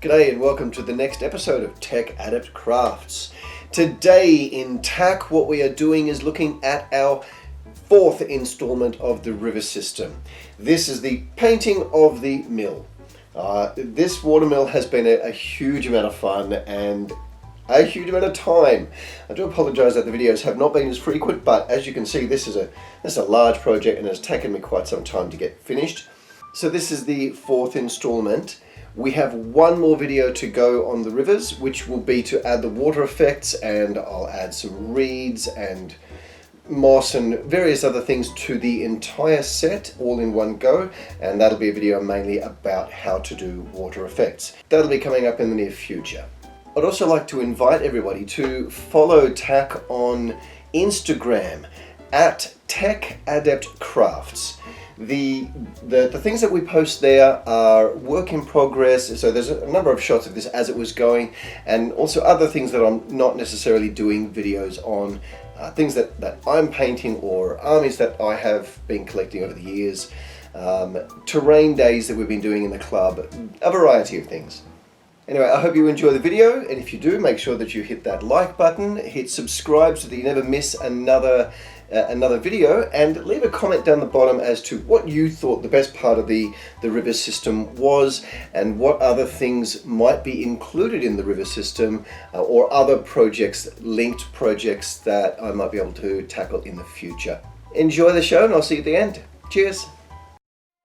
G'day and welcome to the next episode of Tech Adept Crafts. Today in TAC, what we are doing is looking at our fourth installment of the river system. This is the painting of the mill. This watermill has been a huge amount of fun and a huge amount of time. I do apologize that the videos have not been as frequent, but as you can see, this is a large project and it's taken me quite some time to get finished. So this is the fourth installment. We have one more video to go on the rivers, which will be to add the water effects, and I'll add some reeds and moss and various other things to the entire set all in one go, and that'll be a video mainly about how to do water effects. That'll be coming up in the near future. I'd also like to invite everybody to follow TAC on Instagram at Tech Adept Crafts. The things that we post there are work in progress, so there's a number of shots of this as it was going, and also other things that I'm not necessarily doing videos on, things that I'm painting or armies that I have been collecting over the years, terrain days that we've been doing in the club, a variety of things. Anyway, I hope you enjoy the video, and if you do, make sure that you hit that like button, hit subscribe so that you never miss another video, and leave a comment down the bottom as to what you thought the best part of the river system was, and what other things might be included in the river system, or other linked projects that I might be able to tackle in the future. Enjoy the show, and I'll see you at the end. Cheers!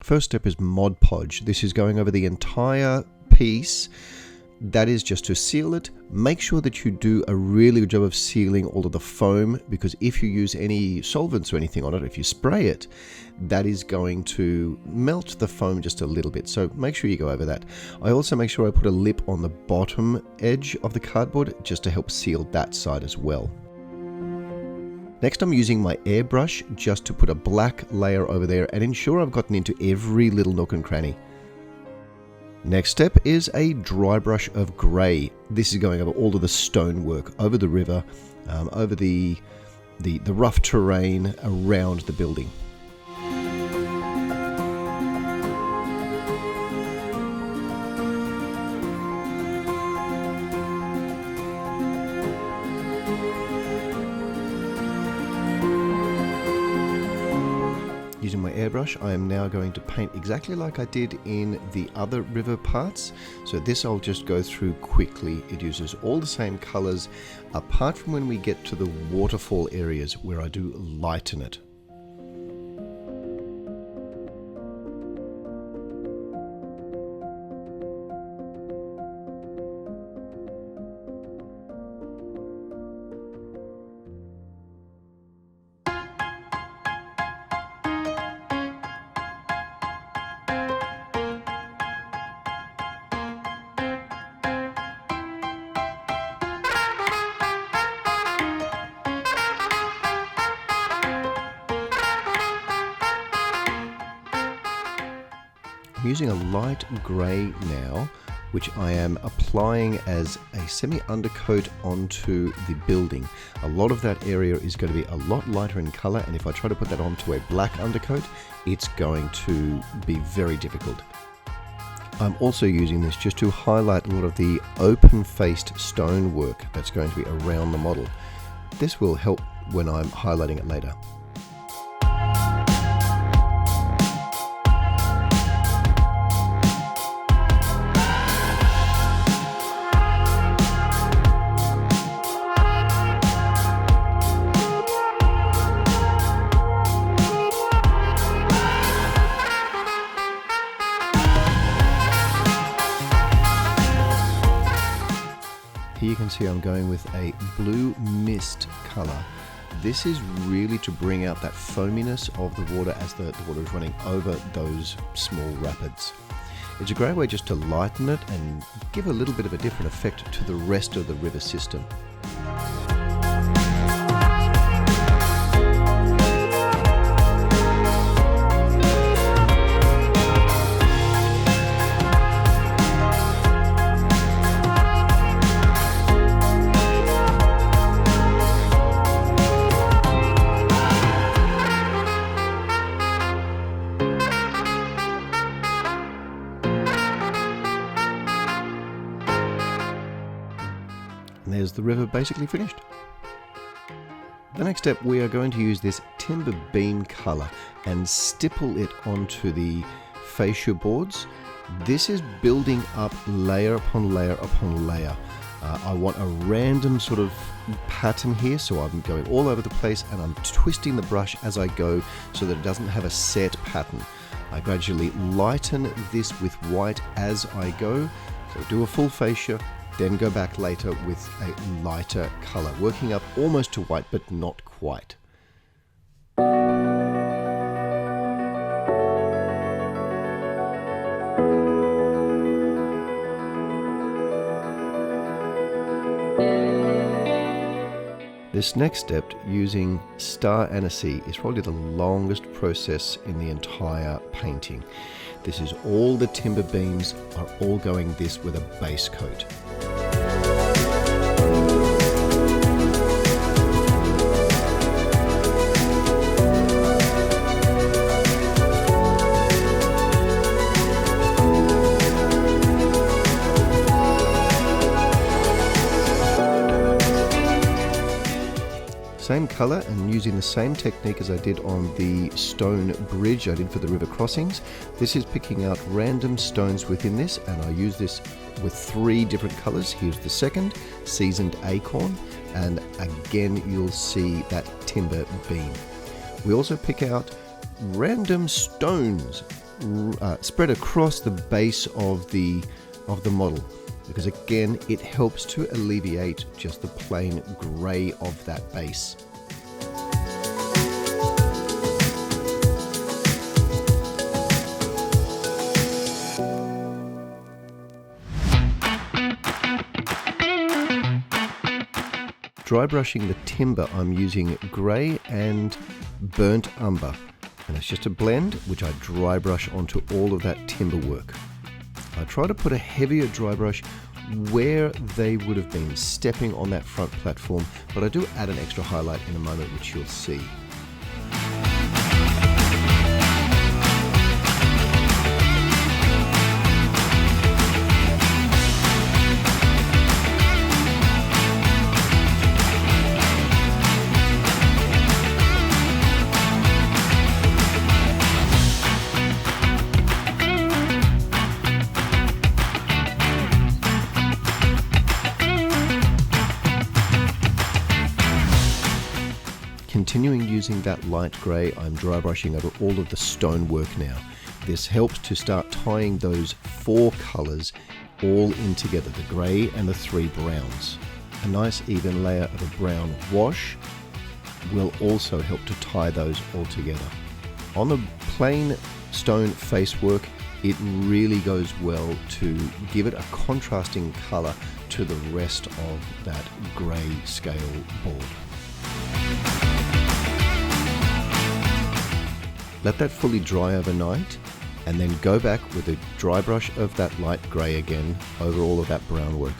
First step is Mod Podge. This is going over the entire piece. That is just to seal it. Make sure that you do a really good job of sealing all of the foam, because if you use any solvents or anything on it, if you spray it, that is going to melt the foam just a little bit. So make sure you go over that. I also make sure I put a lip on the bottom edge of the cardboard just to help seal that side as well. Next, I'm using my airbrush just to put a black layer over there and ensure I've gotten into every little nook and cranny. Next step is a dry brush of grey. This is going over all of the stonework, over the river, over the rough terrain around the building. Using my airbrush, I am now going to paint exactly like I did in the other river parts. So this I'll just go through quickly. It uses all the same colors, apart from when we get to the waterfall areas where I do lighten it. I'm using a light grey now, which I am applying as a semi-undercoat onto the building. A lot of that area is going to be a lot lighter in colour, and if I try to put that onto a black undercoat, it's going to be very difficult. I'm also using this just to highlight a lot of the open-faced stonework that's going to be around the model. This will help when I'm highlighting it later. Here you can see I'm going with a blue mist color. This is really to bring out that foaminess of the water as the water is running over those small rapids. It's a great way just to lighten it and give a little bit of a different effect to the rest of the river system. there's the river basically finished. The next step, we are going to use this timber beam color and stipple it onto the fascia boards. This is building up layer upon layer upon layer. I want a random sort of pattern here, so I'm going all over the place and I'm twisting the brush as I go so that it doesn't have a set pattern. I gradually lighten this with white as I go, so do a full fascia, then go back later with a lighter color, working up almost to white but not quite. This next step, using star anise, is probably the longest process in the entire painting. This is all the timber beams are all going this with a base coat. Same color and using the same technique as I did on the stone bridge I did for the river crossings. This is picking out random stones within this, and I use this with 3 different colors. Here's the second, seasoned acorn, and again you'll see that timber beam. We also pick out random stones spread across the base of the model, because again it helps to alleviate just the plain grey of that base. Dry brushing the timber, I'm using grey and burnt umber, and it's just a blend which I dry brush onto all of that timber work. I try to put a heavier dry brush where they would have been stepping on that front platform, but I do add an extra highlight in a moment, which you'll see. Continuing using that light grey, I'm dry brushing over all of the stone work now. This helps to start tying those 4 colours all in together, the grey and the 3 browns. A nice even layer of a brown wash will also help to tie those all together. On the plain stone face work, it really goes well to give it a contrasting colour to the rest of that grey scale board. Let that fully dry overnight, and then go back with a dry brush of that light grey again over all of that brown work.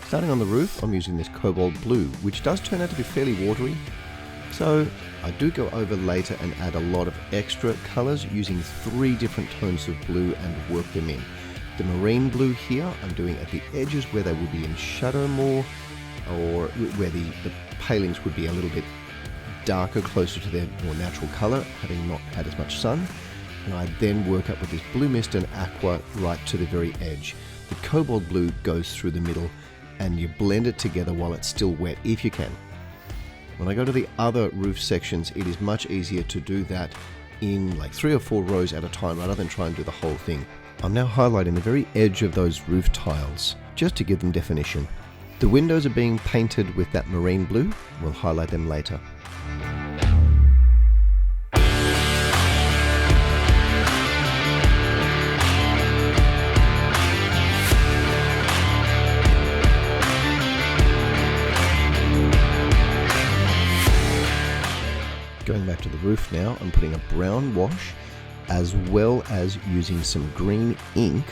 Starting on the roof, I'm using this cobalt blue, which does turn out to be fairly watery, so I do go over later and add a lot of extra colours using 3 different tones of blue and work them in. The marine blue here I'm doing at the edges where they would be in shadow more, or where the palings would be a little bit darker, closer to their more natural colour, having not had as much sun. And I then work up with this blue mist and aqua right to the very edge. The cobalt blue goes through the middle, and you blend it together while it's still wet if you can. When I go to the other roof sections, it is much easier to do that in like 3 or 4 rows at a time rather than try and do the whole thing. I'm now highlighting the very edge of those roof tiles just to give them definition. The windows are being painted with that marine blue. We'll highlight them later. Going back to the roof now, I'm putting a brown wash as well as using some green ink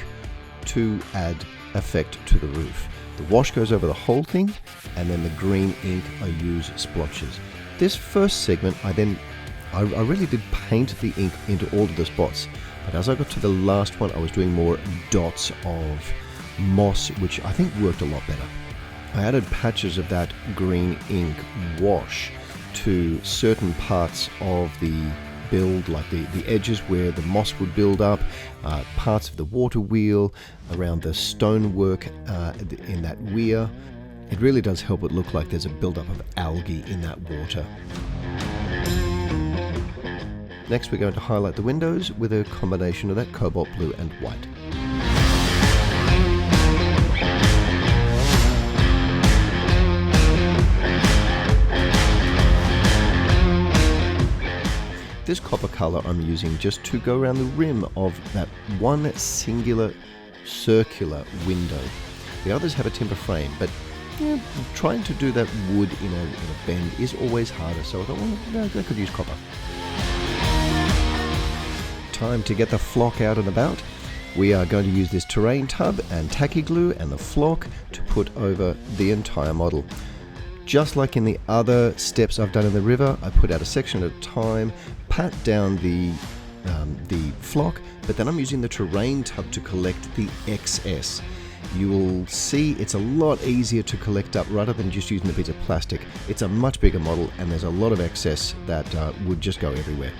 to add effect to the roof. The wash goes over the whole thing, and then the green ink I use splotches. This first segment I really did paint the ink into all of the spots, but as I got to the last one I was doing more dots of moss, which I think worked a lot better. I added patches of that green ink wash to certain parts of the build, like the edges where the moss would build up, parts of the water wheel, around the stonework in that weir. It really does help it look like there's a buildup of algae in that water. Next we're going to highlight the windows with a combination of that cobalt blue and white. This copper color I'm using just to go around the rim of that one singular circular window. The others have a timber frame, but trying to do that wood in a bend is always harder, so I thought, well, I could use copper. Time to get the flock out and about. We are going to use this terrain tub and tacky glue and the flock to put over the entire model. Just like in the other steps I've done in the river, I put out a section at a time, pat down the flock, but then I'm using the terrain tub to collect the excess. You will see it's a lot easier to collect up rather than just using a piece of plastic. It's a much bigger model and there's a lot of excess that would just go everywhere.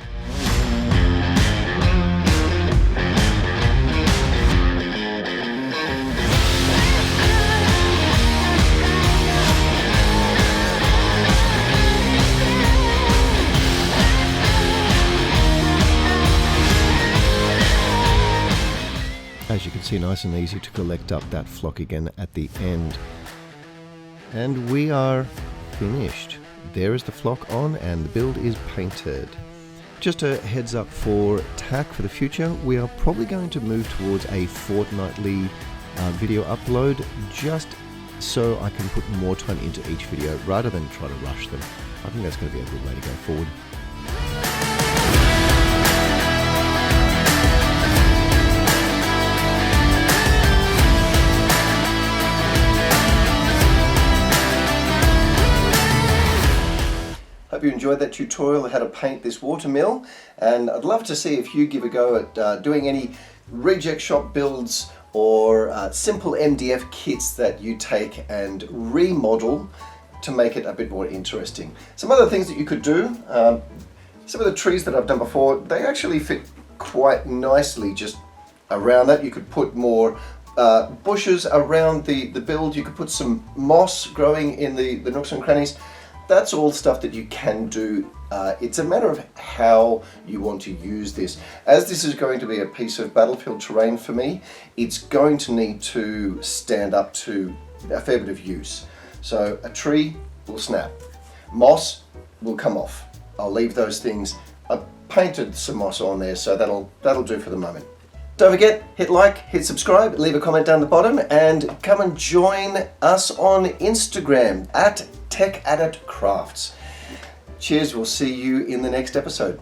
As you can see, nice and easy to collect up that flock again at the end. And we are finished. There is the flock on and the build is painted. Just a heads up for TAC for the future, we are probably going to move towards a fortnightly video upload, just so I can put more time into each video rather than try to rush them. I think that's going to be a good way to go forward. Hope you enjoyed that tutorial on how to paint this watermill, and I'd love to see if you give a go at doing any reject shop builds or simple MDF kits that you take and remodel to make it a bit more interesting. Some other things that you could do, some of the trees that I've done before, they actually fit quite nicely just around that. You could put more bushes around the build, you could put some moss growing in the nooks and crannies. That's all stuff that you can do. It's a matter of how you want to use this. As this is going to be a piece of battlefield terrain for me, it's going to need to stand up to a fair bit of use. So a tree will snap. Moss will come off. I'll leave those things. I've painted some moss on there, so that'll do for the moment. Don't forget, hit like, hit subscribe, leave a comment down the bottom, and come and join us on Instagram at Tech Adept Crafts. Cheers, we'll see you in the next episode.